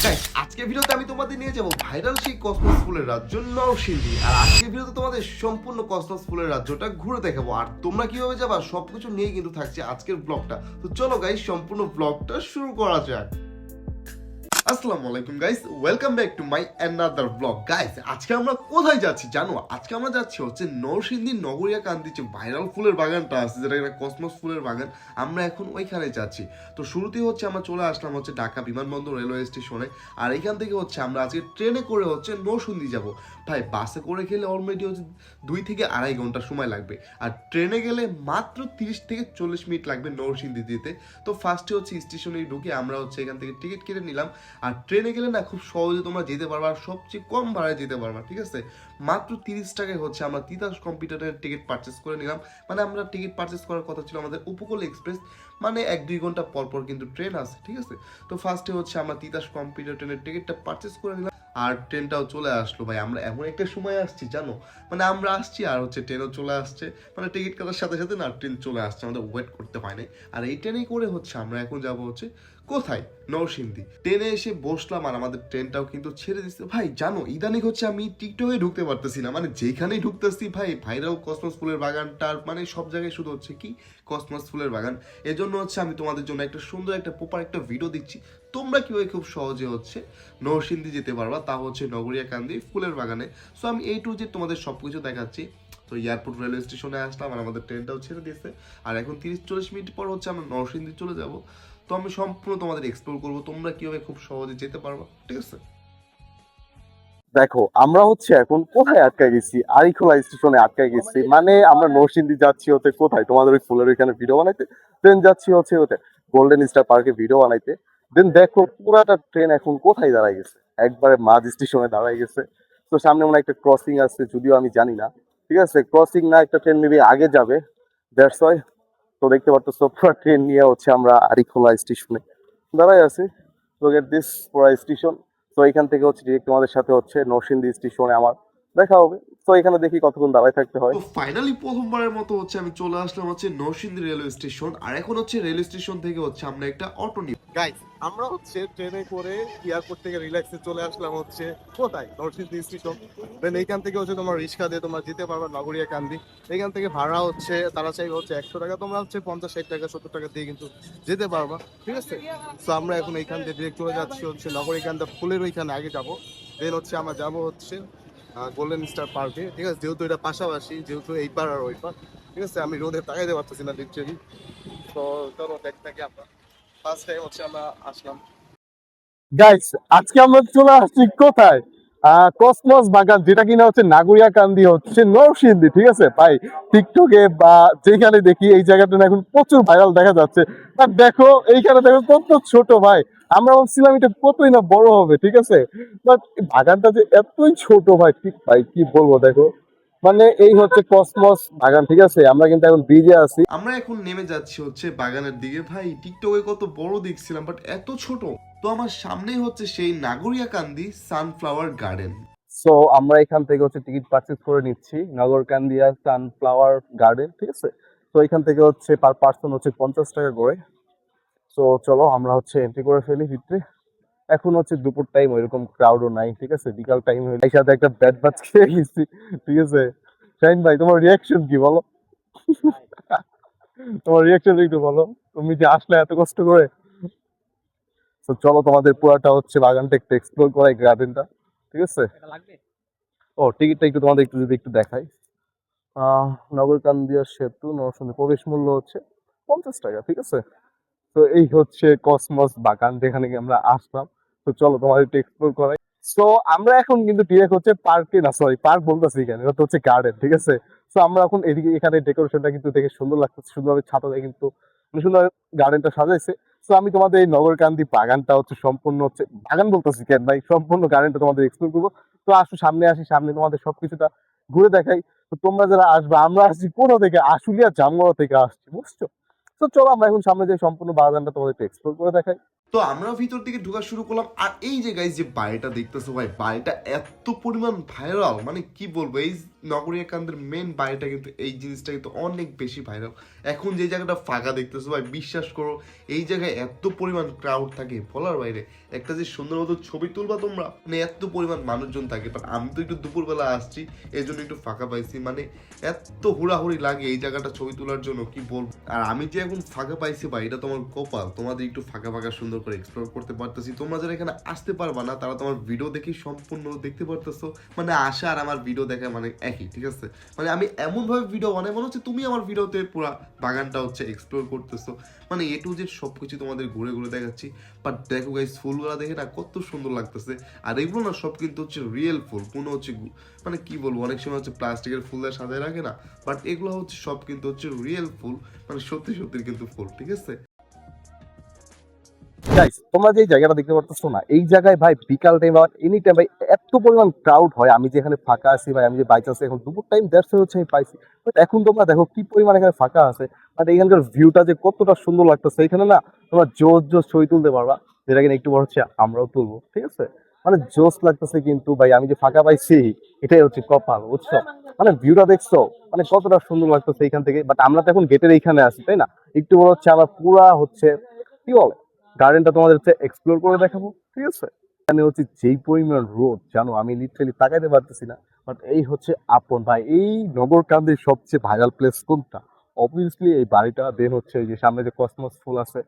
আজকের ভিডিওতে আমি তোমাদের নিয়ে যাবো ভাইরাল সেই কসমস ফুলের রাজ্য নরসিংদী। আর আজকের ভিডিওতে তোমাদের সম্পূর্ণ কসমস ফুলের রাজ্যটা ঘুরে দেখাবো, আর তোমরা কিভাবে যাবা সবকিছু নিয়ে কিন্তু থাকছে আজকের ব্লগটা। তো চলো গাইস, সম্পূর্ণ ব্লগটা শুরু করা যাক। আসসালামু আলাইকুম guys, welcome back to my another blog. Guys, আজকে আমরা কোথায় যাচ্ছি জানো? আজকে আমরা যাচ্ছি হচ্ছে নরসিংদীর নগরিয়া কান্দি যে ভাইরাল ফুলের বাগানটা আছে, যেটা একটা কসমস ফুলের বাগান, আমরা এখন ওইখানে যাচ্ছি। তো শুরুতেই হচ্ছে আমরা চলে আসলাম হচ্ছে ঢাকা বিমানবন্দর রেলওয়ে স্টেশনে, আর এইখান থেকে হচ্ছে আমরা আজকে ট্রেনে করে হচ্ছে নরসিংদী যাব। ভাই বাসে করে গেলে অলরেডি হচ্ছে 2 থেকে আড়াই ঘন্টা সময় লাগবে, আর ট্রেনে গেলে মাত্র 30 থেকে 40 মিনিট লাগবে নরসিংদী দিতে। তো ফার্স্টে হচ্ছে স্টেশনে ঢুকে আমরা হচ্ছে এখান থেকে টিকিট কেটে নিলাম। আর ট্রেনে গেলে না খুব সহজে তোমরা যেতে পারবা, আর সবচেয়ে কম ভাড়ায় যেতে পারবা, ঠিক আছে? মাত্র 30 টাকায় হচ্ছে আমরা তিতাস কম্পিউটারের টিকিট পারচেস করে নিলাম। মানে আমরা টিকিট পারচেস করার কথা ছিল আমাদের উপকূল এক্সপ্রেস, মানে 1-2 ঘন্টা পর পর কিন্তু ট্রেন আছে, ঠিক আছে? তো ফার্স্টে হচ্ছে আমরা তিতাস কম্পিউটার ট্রেনের টিকিটটা পারচেস করে নিলাম, আর ট্রেনটাও চলে আসলো। ভাই আমরা এমন একটা সময় আসছি জানো, মানে আমরা আসছি আর হচ্ছে ট্রেনও চলে আসছে, মানে টিকিট কাটার সাথে সাথে না ট্রেন চলে আসছে, আমাদের ওয়েট করতে হয় নাই। আর এই ট্রেনেই করে হচ্ছে আমরা এখন যাব হচ্ছে কোথায়, নরসিংদী। ট্রেনে এসে বসলাম আর আমাদের ট্রেনটাও কিন্তু ছেড়ে দিচ্ছে। ভাই জানো, ইদানিং হচ্ছে আমি টিকটকে ঢুকতে পারতেছি না, মানে যেখানেই ঢুকতেছি ভাই ভাইরাল কসমস ফুলের বাগানটার, মানে সব জায়গায় শুধু হচ্ছে কি কসমস ফুলের বাগান। এজন্য হচ্ছে আমি তোমাদের জন্য একটা সুন্দর একটা প্রপার একটা ভিডিও দিচ্ছি, তোমরা কিভাবে খুব সহজে হচ্ছে নরসিংদী যেতে পারবা, তা হচ্ছে নগরিয়া কান্দি ফুলের বাগানে। সো আমি A to Z তোমাদের সব কিছু দেখাচ্ছি। তো এয়ারপোর্ট রেলওয়ে স্টেশনে আসলাম আর আমাদের ট্রেনটাও ছেড়ে দিয়েছে, আর এখন 30-40 মিনিট পর হচ্ছে আমরা নরসিংদী চলে যাব। তো আমি সম্পূর্ণ তোমাদের এক্সপ্লোর করবো, তোমরা কিভাবে খুব সহজে যেতে পারবা, ঠিক আছে? দেখো, আমরা হচ্ছে এখন কোথায় আটকে গেছি? আরিখোলা স্টেশনে আটকে গেছি। মানে আমরা নরসিংদী যাচ্ছি হচ্ছে কোথায়, তোমাদের ওই ফুলের ওইখানে ভিডিও বানাইতে। ট্রেন যাচ্ছি হচ্ছে ওটা গোল্ডেন স্টার পার্কে ভিডিও বানাইতে। দেন দেখো পুরাটা ট্রেন এখন কোথায় দাঁড়ায় গেছে, একবারে মাঝ স্টেশনে দাঁড়ায় গেছে। তো সামনে মনে হয় একটা ক্রসিং আছে, যদিও আমি জানি না, ঠিক আছে? ক্রসিং না, একটা ট্রেন মেবি আগে যাবে, দ্যাটস ওয়াই। তো দেখতে পারতো পুরো ট্রেন নিয়ে হচ্ছে আমরা আরিখোলা স্টেশনে দাঁড়াই আছি। তো গেট দিস পুরা স্টেশন। তো এখান থেকে হচ্ছে ডিরেক্ট তোমাদের সাথে হচ্ছে নরসিংদী স্টেশনে আমার দেখা হবে। তো এখানে দেখি কতক্ষণ দাঁড়ায় থাকতে হয়। তো ফাইনালি প্রথমবারের মতো হচ্ছে আমি চলে আসলাম হচ্ছে নরসিংদী রেলওয়ে স্টেশন, আর এখন হচ্ছে রেলওয়ে স্টেশন থেকে হচ্ছে আমরা একটা অটো নিব। গাইস, আমরা হচ্ছে ট্রেনে করে এয়ারপোর্ট থেকে রিল্যাক্সে চলে আসলাম হচ্ছে কোথায়, নরসিংদী স্টেশন। দেন এইখান থেকে হচ্ছে তোমার রিক্সা দিয়ে তোমরা যেতে পারবে নগরিয়া কান্দি। এখান থেকে ভাড়া হচ্ছে তারা চাইবে হচ্ছে 100 টাকা, তোমরা হচ্ছে 50-60 টাকা 70 টাকা দিয়ে কিন্তু যেতে পারবা, ঠিক আছে? তো আমরা এখন এইখান থেকে ডিরেক্ট চলে যাচ্ছি হচ্ছে নগরিয়া কান্দা ফুলের ওইখানে আগে যাব। দেন হচ্ছে আমরা যাব হচ্ছে গোল্ডেন স্টার পার্কে, ঠিক আছে? যেহেতু এটা পাশাপাশি, যেহেতু এই পার আর ওই পার, ঠিক আছে? আমি রোদে তাকাইতে পারতেছি না লিটারালি। তো চলো দেখতে থাকি আমরা। ফার্স্ট টাইম হচ্ছে আমরা আসলাম। গাইস, আজকে আমরা চলে আসছি কোথায়? কসমস বাগান, যেটা কিনা হচ্ছে নাগরিয়া কান্দি হচ্ছে নরসিংদী, ঠিক আছে ভাই? টিকটকে বা যেখানে দেখি এই জায়গাটা না এখন প্রচুর ভাইরাল দেখা যাচ্ছে। আর দেখো এইখানে দেখো কত ছোট ভাই, আমরা ভাবছিলাম এটা কতই না বড় হবে, ঠিক আছে? বাট বাগানটা যে এতই ছোট ভাই, ঠিক ভাই কি বলবো, দেখো মানে এই হচ্ছে কসমস বাগান, ঠিক আছে? আমরা কিন্তু এখন ব্রিজে আছি। আমরা এখন নেমে যাচ্ছি হচ্ছে বাগানের দিকে। ভাই টিকটকে কত বড় দেখছিলাম, বাট এত ছোট। তো আমার সামনেই হচ্ছে সেই নাগরিয়া কান্দি সানফ্লাওয়ার গার্ডেন। সো আমরা এখান থেকে হচ্ছে টিকিট পারচেজ করে নিচ্ছি, নগরকান্দিয়া সানফ্লাওয়ার গার্ডেন, ঠিক আছে? তো এখান থেকে হচ্ছে পার পার্সন হচ্ছে 50 টাকা করে। সো চলো আমরা হচ্ছে এন্ট্রি করে ফেলি ভিতরে। এখন হচ্ছে দুপুর টাইম, ওইরকম ক্রাউডও নাই, ঠিক আছে? বিকাল টাইম হয়ে এই সাথে একটা ব্যাট বাজ খেয়ে গেছি, ঠিক আছে? শাইন ভাই, তোমার রিয়াকশন কি বলো? তোমার রিয়াকশন একটু বলো, তুমি যে আসলে এত কষ্ট করে। তো চলো তোমাদের পুরাটা হচ্ছে বাগানটা একটু এক্সপ্লোর করাই, গার্ডেনটা, ঠিক আছে? ও টিকিটটা একটু তোমাদের একটু যদি একটু দেখাই। নগরকান্দিয়া সেতু নরসিংদী, প্রবেশ মূল্য হচ্ছে 50 টাকা, ঠিক আছে? তো এই হচ্ছে কসমস বাগান, যেখানে কি আমরা আসলাম। তো চলো তোমাদের একটু এক্সপ্লোর করাই। তো আমরা এখন কিন্তু ডিরেক্ট হচ্ছে পার্কে, না সরি পার্ক বলতেছি কেন, এটা তো হচ্ছে গার্ডেন, ঠিক আছে? তো আমরা এখন এদিকে, এখানে ডেকোরেশনটা কিন্তু দেখে সুন্দর লাগতেছে, সুন্দরভাবে ছাতা দিয়ে কিন্তু সুন্দর গার্ডেনটা সাজাইছে। তো আমি তোমাদের এই নগরকান্দি বাগানটা হচ্ছে সম্পূর্ণ হচ্ছে বাগান বলতেছি কেন ভাই, সম্পূর্ণ গার্ডেনটা তোমাদের এক্সপ্লোর করবো। তো আসো সামনে আসি, সামনে তোমাদের সবকিছুটা ঘুরে দেখাই। তো তোমরা যারা আসবে, আমরা আসছি কোথা থেকে, আশুলিয়া জামগড়া থেকে আসছি, বুঝছো? তো চলো আমরা এখন সামনে যে সম্পূর্ণ বাগানটা তোমাদের এক্সপ্লোর করে দেখাই। তো আমরা ভিতর দিকে ঢোকা শুরু করলাম, আর এই যে গাইস যে বাড়িটা দেখতেছো ভাই, বাড়িটা এত পরিমাণ ভাইরাল, মানে কি বলবো, এই নগরিয়া কান্দের মেন বাড়িটা কিন্তু এই জিনিসটা কিন্তু অনেক বেশি ভাইরাল। এখন যে জায়গাটা ফাঁকা দেখতেছো ভাই, বিশ্বাস করো এই জায়গায় এত পরিমাণ ক্রাউড থাকে বলার বাইরে। একটা যে সুন্দর মতো ছবি তুলবা তোমরা, মানে এত পরিমাণ মানুষজন থাকে। বাট আমি তো একটু দুপুরবেলা আসছি, এই জন্য একটু ফাঁকা পাইছি। মানে এত হুড়াহুড়ি লাগে এই জায়গাটা ছবি তোলার জন্য কি বলবো। আর আমি যে এখন ফাঁকা পাইছি ভাই, এটা তোমার কপাল, তোমাদের একটু ফাঁকা ফাঁকা সুন্দর করে এক্সপ্লোর করতে পারতেছি। তোমরা যারা এখানে আসতে পারবা না তারা তোমার ভিডিও দেখে সম্পূর্ণ দেখতে পারতেছো। মানে আসা আর আমার ভিডিও দেখা মানে একই, ঠিক আছে? মানে আমি এমন ভাবে ভিডিও বানাই মনে হচ্ছে তুমি আমার ভিডিওতে পুরো বাগানটা হচ্ছে এক্সপ্লোর করতেছো। মানে এ টু জেড সবকিছু তোমাদের ঘুরে ঘুরে দেখাচ্ছি। বাট দেখো গাইস, ফুলগুলা দেখে না কত সুন্দর লাগতেছে। আর এগুলো না সব কিন্তু হচ্ছে রিয়েল ফুল, কোনো হচ্ছে মানে কি বলবো, অনেক সময় হচ্ছে প্লাস্টিকের ফুল দিয়ে সাজায় রাখে না, বাট এগুলো হচ্ছে সব কিন্তু হচ্ছে রিয়েল ফুল, মানে সত্যি সত্যি কিন্তু ফুল, ঠিক আছে? গাইস, তোমরা যে জায়গাটা দেখতে পারতেছো না, এই জায়গায় ভাই বিকাল টাইম বা এনি টাইম ভাই এত পরিমাণ ক্রাউড হয়। আমি যে এখানে ফাঁকা আছি ভাই, আমি যে বাইক আছে এখন দুপুর টাইম, দ্যাটস হচ্ছে আমি পাইছি। বাট এখন তোমরা দেখো কি পরিমাণ এখানে ফাঁকা আছে, মানে এখানকার ভিউটা যে কতটা সুন্দর লাগতেছে। এখানে না তোমরা জোস জোস ছবি তুলতে পারবা, যেটা কিনা একটু বড় হচ্ছে আমরাও তুলবো, ঠিক আছে? মানে জোস লাগতেছে কিন্তু ভাই, আমি যে ফাঁকা পাইছি এটাই হচ্ছে কপাল, বুঝছো? মানে ভিউটা দেখছো মানে কতটা সুন্দর লাগতেছে এখান থেকে। বাট আমরা তো এখন গেটের এইখানে আছি, তাই না? একটু বড় হচ্ছে আমরা পুরা হচ্ছে কি বলে গার্ডেনটা তোমাদের হচ্ছে এক্সপ্লোর করে দেখাবো, ঠিক আছে? এখানে হচ্ছে যেই পরিমাণ রোদ জানো, আমি লিটারালি তাকাইতে পারতেছি না। বাট এই হচ্ছে আপন ভাই, এই নগরকান্দির সবচেয়ে ভাইরাল প্লেস কোনটা? অবভিয়াসলি এই বাড়িটা। দেন হচ্ছে এই যে সামনে যে কসমস ফুল আছে।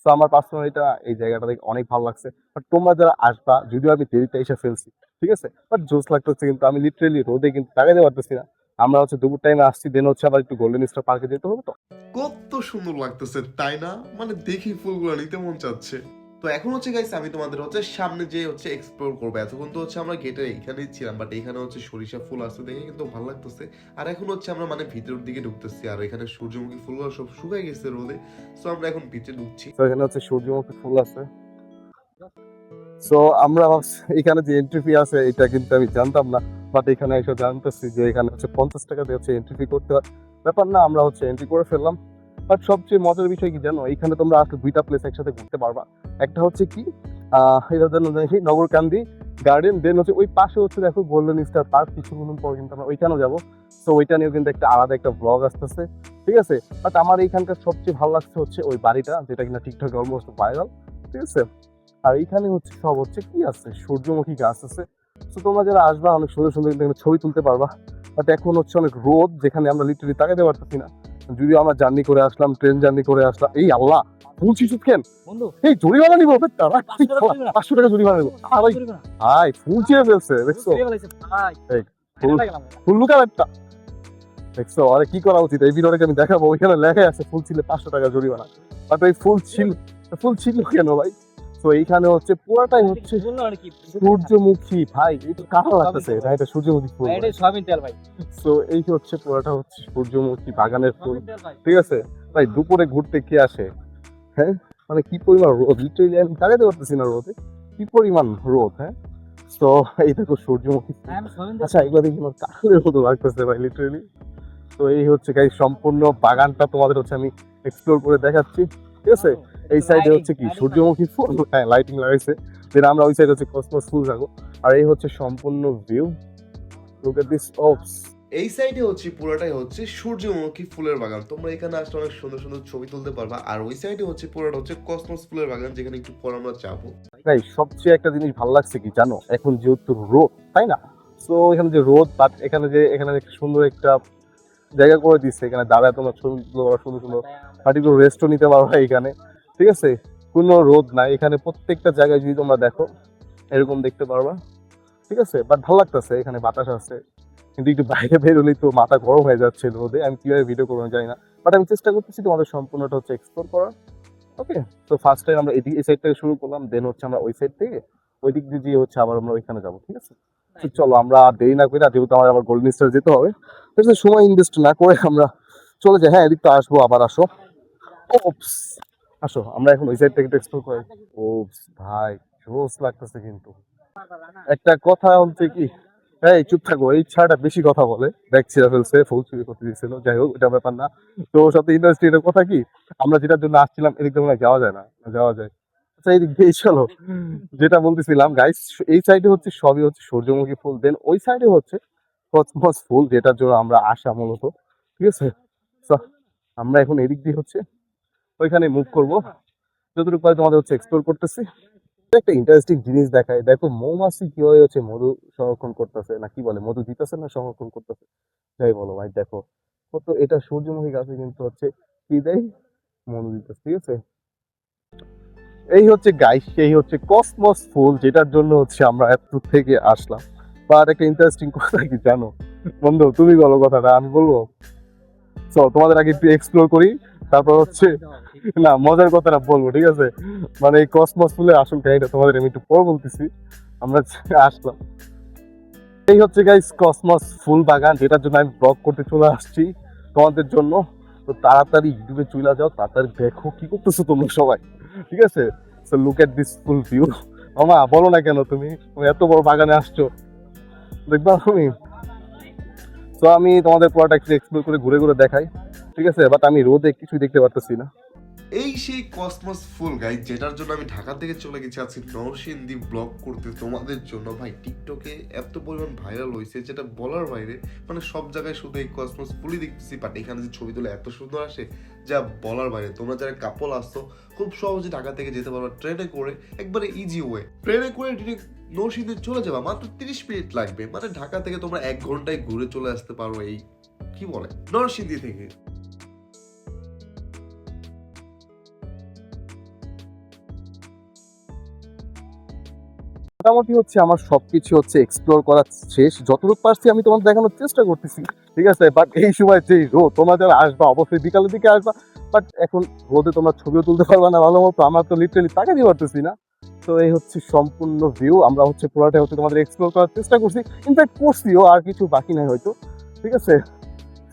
তো আমার পার্সোনালি এটা এই জায়গাটা দেখে অনেক ভালো লাগছে। বাট তোমরা যারা আসবা, যদিও আমি দেরিতে এসে ফেলছি, ঠিক আছে, বাট জোস লাগতেছে কিন্তু। আমি লিটারালি রোদে কিন্তু তাকাইতে পারতেছি না। আমরা হচ্ছে দুপুর টাইমে আসছি, দেন হচ্ছে আবার একটু গোল্ডেন স্টার পার্কে যেতে হবে তো। কত সুন্দর লাগতেছে তাই না? মানে দেখি ফুলগুলো নিতে মন চাচ্ছে। তো এখন হচ্ছে গাইস আমি তোমাদের হচ্ছে সামনে যে হচ্ছে এক্সপ্লোর করবো। এতক্ষণ তো হচ্ছে আমরা গেটের এইখানেই ছিলাম, বাট এখানে হচ্ছে সরিষা ফুল আছে দেখে কিন্তু ভালো লাগতেছে। আর এখন হচ্ছে আমরা মানে ভিতরের দিকে ঢুকতেছি, আর এখানে সূর্যমুখী ফুলগুলো সব শুকাই গেছে রোদে। সো আমরা এখন ভিতরে ঢুকছি। তো এখানে হচ্ছে সূর্যমুখী ফুল আছে। সো আমরা এখানে যে এন্ট্রি ফি আছে এটা কিন্তু আমি জানতাম না। বাট এখানে এসে জানতেছি যে এখানে হচ্ছে 50 টাকা দিয়ে হচ্ছে এন্ট্রি ফি করতে হয়। ব্যাপার না, আমরা হচ্ছে এন্ট্রি করে ফেললাম। বাট সবচেয়ে মজার বিষয় কি জানো, এখানে তোমরা আসলে দুইটা প্লেস একসাথে ঘুরতে পারবা। একটা হচ্ছে কি এটা জানো দেখি নগরকান্দি গার্ডেন, দেন হচ্ছে ওই পাশে হচ্ছে দেখো গোল্ডেন স্টার পার্ক। কিছুক্ষণ পর কিন্তু আমরা ওইখানেও যাবো। তো ওইটা নিয়েও কিন্তু একটা আলাদা একটা ব্লগ আসতেছে, ঠিক আছে? বাট আমার এইখানকার সবচেয়ে ভালো লাগছে হচ্ছে ওই বাড়িটা, যেটা কিনা টিকটকে অলমোস্ট ভাইরাল, ঠিক আছে? আর এইখানে হচ্ছে সব হচ্ছে কি আছে, সূর্যমুখী গাছ আছে। তো তোমরা যারা আসবা অনেক সুন্দর সুন্দর কিন্তু এখানে ছবি তুলতে পারবা। বাট এখন হচ্ছে অনেক রোদ, যেখানে আমরা লিটারালি তাকাতে পারতেছি না। যদিও আমরা জার্নি করে আসলাম, ট্রেন জার্নি করে আসলাম। এই আল্লাহ, ফুলছি কেন বন্ধু এই জরিমানা নিবো বেটা, 500 টাকা জরিমানা নিবো। ভাই করবে না ভাই ফুল ছিঁড়ে ফেলছে, দেখছো? বুঝতে পেরেছি ভাই এই ফুল এটা গেলাম ফুল লুকার একটা, দেখছো? আরে কি করা উচিত, এই ভিডিওটাকে আমি দেখাবো। ওইখানে লেখা আছে ফুল ছিলে 500 টাকা জরিমানা। বাট ওই ফুল ছিল কেন ভাই? তো এইখানে হচ্ছে পুরাটাই হচ্ছে বললো আর কি সূর্যমুখী। ভাই এটা কাটা লাগতেছে না, এটা সূর্যমুখী ফুল। ভাই, এটা সয়াবিন তেল ভাই তো এই হচ্ছে পুরাটা হচ্ছে সূর্যমুখী বাগানের ফুল, সয়াবিন তেল ভাই ঠিক আছে? ভাই দুপুরে ঘুরতে কে আসে? হ্যাঁ, মানে কি পরিমাণ রোদ, লিটারালি আমি তাকাতে পারতেছি না রোদে, কি পরিমাণ রোদ। হ্যাঁ, তো এই দেখো সূর্যমুখী ফুল। আমি সয়াবিন তেল আচ্ছা এগুলো দেখি আমার কাকুরের মতো লাগতেছে ভাই লিটারালি। তো এই হচ্ছে গাই সম্পূর্ণ বাগানটা তোমাদের হচ্ছে আমি এক্সপ্লোর করে দেখাচ্ছি, ঠিক আছে? এই সাইডে হচ্ছে কি সূর্যমুখী ফুল, হ্যাঁ লাইটিং লাগাইছে। দেন আমরা ওই সাইডে হচ্ছে কসমস ফুল রাখবো। আর এই হচ্ছে সম্পূর্ণ ভিউ, লুক এট দিস ওপস। এই সাইডে হচ্ছে পুরোটাই হচ্ছে সূর্যমুখী ফুলের বাগান। তোমরা এখানে আসলে অনেক সুন্দর সুন্দর ছবি তুলতে পারবা। আর ওই সাইডে হচ্ছে পুরোটা হচ্ছে কসমস ফুলের বাগান, যেখানে একটু পর আমরা যাবো। ভাই সবচেয়ে একটা জিনিস ভালো লাগছে কি জানো, এখন যেহেতু রোদ, তাই না? তো এখানে যে রোদ, বাট এখানে একটা সুন্দর একটা জায়গা করে দিচ্ছে, এখানে দাঁড়ায় তোমরা ছবি তুলতে পারো সুন্দর সুন্দর, বাট একটু রেস্টও নিতে পারো এখানে, ঠিক আছে? কোনো রোদ নাই এখানে, প্রত্যেকটা জায়গায় যদি তোমরা দেখো এরকম দেখতে পারবা, ঠিক আছে? বাট ভালো লাগতেছে, এখানে বাতাস আছে। কিন্তু একটু বাইরে বেরোলেই তো মাথা গরম হয়ে যাচ্ছে রোদে, আমি কিভাবে ভিডিও করবো জানি না। বাট আমি চেষ্টা করতেছি তোমাদের সম্পূর্ণটা হচ্ছে এক্সপ্লোর করার। ওকে, তো ফার্স্ট টাইম আমরা এই সাইড থেকে শুরু করলাম, দেন হচ্ছে আমরা ওই সাইড থেকে ওই দিক দিয়ে গিয়ে হচ্ছে আবার আমরা ওইখানে যাবো, ঠিক আছে? তো চলো আমরা দেরি না করি না, যেহেতু আমার আবার গোল্ডেন স্টার যেতে হবে, তো সময় ইনভেস্ট না করে আমরা চলে যাই। হ্যাঁ, এদিক তো আসবো, আবার আসো। ওপস, আসো আমরা এখন ওই সাইড থেকে একটু এক্সপ্লোর করি। ওপস ভাই জোস লাগতেছে কিন্তু। একটা কথা হচ্ছে কি, এই চুপ থাকো, এই ছাড়া বেশি কথা বলে, ব্যাগ ছিঁড়ে ফেলছে, ফুল চুরি করতে দিয়েছিল, যাই হোক এটা ব্যাপার না। তো সাথে ইন্ডাস্ট্রির কথা কি, আমরা যেটার জন্য আসছিলাম এদিক দিয়ে মনে হয় যাওয়া যায় না, যাওয়া যায়। আচ্ছা এই দিক দিয়ে চলো, যেটা বলতেছিলাম গাইস, এই সাইডে হচ্ছে সবই হচ্ছে সূর্যমুখী ফুল, দেন ওই সাইডে হচ্ছে কসমস ফুল, যেটার জন্য আমরা আসা মূলত, ঠিক আছে। So, আমরা এখন এদিক দিয়ে হচ্ছে ওইখানে মুভ করব, যতটুকু পারি তোমাদের হচ্ছে এক্সপ্লোর করতেছি। একটা ইন্টারেস্টিং জিনিস দেখায়, দেখো মৌমাছি কিভাবে হচ্ছে মধু সংরক্ষণ করতেছে, না কি বলে মধু দিতেছে না সংরক্ষণ করতেছে, যাই বলো ভাই। দেখো কত, এটা সূর্যমুখী গাছে কিন্তু হচ্ছে কি দেয়, মধু দিতেছে, ঠিক আছে। এই হচ্ছে গাইস, সেই হচ্ছে কসমস ফুল, যেটার জন্য হচ্ছে আমরা এত দূর থেকে আসলাম। বাট একটা ইন্টারেস্টিং কথা কি জানো বন্ধু, তুমি বলো কথাটা, আমি বলবো? তো তোমাদের আগে একটু এক্সপ্লোর করি, তারপর হচ্ছে না মজার কথাটা বলবো, ঠিক আছে। মানে এই কসমস ফুলের আসল কাহিনীটা তোমাদের আমি একটু পর বলতেছি। আমরা আসলাম, এই হচ্ছে গাইস কসমস ফুল বাগান, যেটার জন্য আমি ব্লগ করতে চলে আসছি তোমাদের জন্য। তো তাড়াতাড়ি ইউটিউবে চলে যাও, তাড়াতাড়ি দেখো কি করতেছো তোমরা সবাই, ঠিক আছে। So look at this full view. মামা বলো না কেন, তুমি তুমি এত বড় বাগানে আসছো, দেখবা তুমি। তো আমি তোমাদের পুরোটা একটু এক্সপ্লোর করে ঘুরে ঘুরে দেখাই, ঠিক আছে। বাট আমি রোদে কিছুই দেখতে পারতেছি না। এই সেই কসমস ফুল গাইজ, যেটার জন্য আমি ঢাকা থেকে চলে গেছি আজকে নরসিংদী ব্লগ করতে তোমাদের জন্য। ভাই টিকটকে এত পরিমাণ ভাইরাল হয়েছে যেটা বলার বাইরে, মানে সব জায়গায় শুধু এই কসমস ফুলই দেখতেছি, বাট এখানে যে ছবি তুলে এত সুন্দর আসে যা বলার বাইরে। তোমরা যারা কাপল আসছো খুব সহজে ঢাকা থেকে যেতে পারবা ট্রেনে করে, একবারে ইজি ওয়ে। ট্রেনে করে ডিরেক্ট নরসিংদী চলে যাবা, মাত্র 30 মিনিট লাগবে। মানে ঢাকা থেকে তোমরা 1 ঘন্টায় ঘুরে চলে আসতে পারো এই কি বলে নরসিংদী থেকে। মোটামুটি হচ্ছে আমার সবকিছু হচ্ছে এক্সপ্লোর করা শেষ, যতটুকু পারছি আমি তোমাদের দেখানোর চেষ্টা করতেছি, ঠিক আছে। বাট এই সময় যে রোদ, তোমরা যারা আসবা অবশ্যই বিকালের দিকে আসবা। বাট এখন রোদে তোমরা ছবিও তুলতে পারবা না ভালো মতো, আমরা তো লিটারালি টাকা দিয়ে পারতেছি না। তো এই হচ্ছে সম্পূর্ণ ভিউ, আমরা হচ্ছে পুরোটাই হচ্ছে তোমাদের এক্সপ্লোর করার চেষ্টা করছি, ইনফ্যাক্ট করছিও, আর কিছু বাকি নাই হয়তো, ঠিক আছে।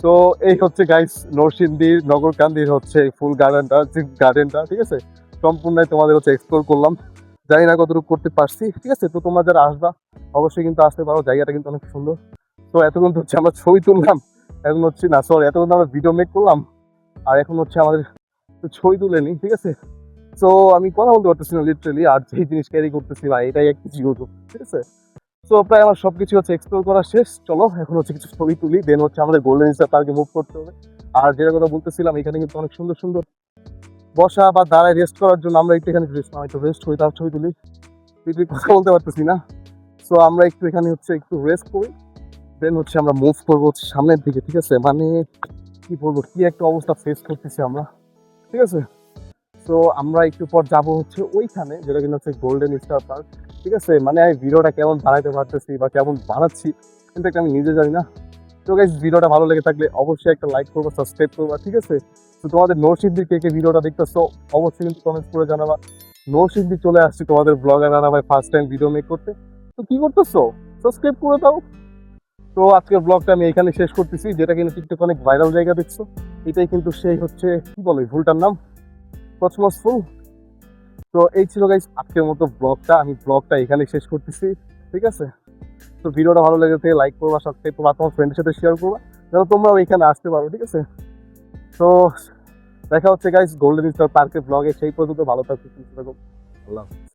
তো এই হচ্ছে গাইস নরসিংদীর নগরকান্দির হচ্ছে ফুল গার্ডেনটা, ঠিক আছে। সম্পূর্ণই তোমাদের হচ্ছে এক্সপ্লোর করলাম, জানি না কতটুকু করতে পারছি, ঠিক আছে। তো তোমরা যারা আসবা অবশ্যই কিন্তু আসতে পারো, জায়গাটা কিন্তু অনেক সুন্দর। তো এতক্ষণ তো হচ্ছে আমরা ছবি তুললাম, এখন হচ্ছে না সরি এতক্ষণ তো আমরা ভিডিও মেক করলাম, আর এখন হচ্ছে আমাদের ছবি তুলে নিই, ঠিক আছে। তো আমি কথা বলতে পারতেছি না লিটারালি, আর যেই জিনিস ক্যারি করতেছি ভাই এটাই একটা জিওটো, ঠিক আছে। তো প্রায় আমার সবকিছু হচ্ছে এক্সপ্লোর করা শেষ, চলো এখন হচ্ছে কিছু ছবি তুলি, দেন হচ্ছে আমাদের গোল্ডেন স্টার পার্কে মুভ করতে হবে। আর যেটা কথা বলতেছিলাম, এখানে কিন্তু অনেক সুন্দর সুন্দর বসা বা দাঁড়ায় রেস্ট করার জন্য, আমরা একটু এখানে রেস্ট হই, তার ছবি তুলি, তুই কথা বলতে পারতেছি না। সো আমরা একটু এখানে হচ্ছে একটু রেস্ট করি, দেন হচ্ছে আমরা মুভ করবো হচ্ছে সামনের দিকে, ঠিক আছে। মানে কি বলবো, কি একটা অবস্থা ফেস করতেছি আমরা, ঠিক আছে। তো আমরা একটু পর যাবো হচ্ছে ওইখানে, যেটা কিনা হচ্ছে গোল্ডেন স্টার পার্ক, ঠিক আছে। মানে আমি ভিডিওটা কেমন বানাইতে পারতেছি বা কেমন বানাচ্ছি কিন্তু আমি নিজে জানি না। তো গাইস ভিডিওটা ভালো লেগে থাকলে অবশ্যই একটা লাইক করবা, সাবস্ক্রাইব করবা, ঠিক আছে। তো তোমাদের নরসিংদীর কে কে ভিডিওটা দেখতেছো অবশ্যই কিন্তু কমেন্টস করে জানাবা। নরসিংদী চলে আসছি তোমাদের ব্লগার রানা ভাই ফার্স্ট টাইম ভিডিও মেক করতে, তো কি করতেছো, সাবস্ক্রাইব করে দাও। তো আজকের ব্লগটা আমি এখানে শেষ করতেছি, যেটা কিন্তু টিকটক অনেক ভাইরাল জায়গা দেখছো, এটাই কিন্তু সেই হচ্ছে কি বলে ফুলটার নাম কসমস ফুল। তো এই ছিল গাইস আজকের মতো ব্লগটা, আমি ব্লগটা এখানে শেষ করতেছি, ঠিক আছে। তো ভিডিওটা ভালো লেগে থাকে লাইক করবা, সাবস্ক্রাইব করবা, তোমার ফ্রেন্ডের সাথে শেয়ার করবা যেন তোমরাও এখানে আসতে পারো, ঠিক আছে। তো দেখা হচ্ছে গাইস গোল্ডেন স্টার পার্কের ব্লগে, সেই পর্যন্ত ভালো থাকো, সুস্থ থাকো, আল্লাহ হাফেজ।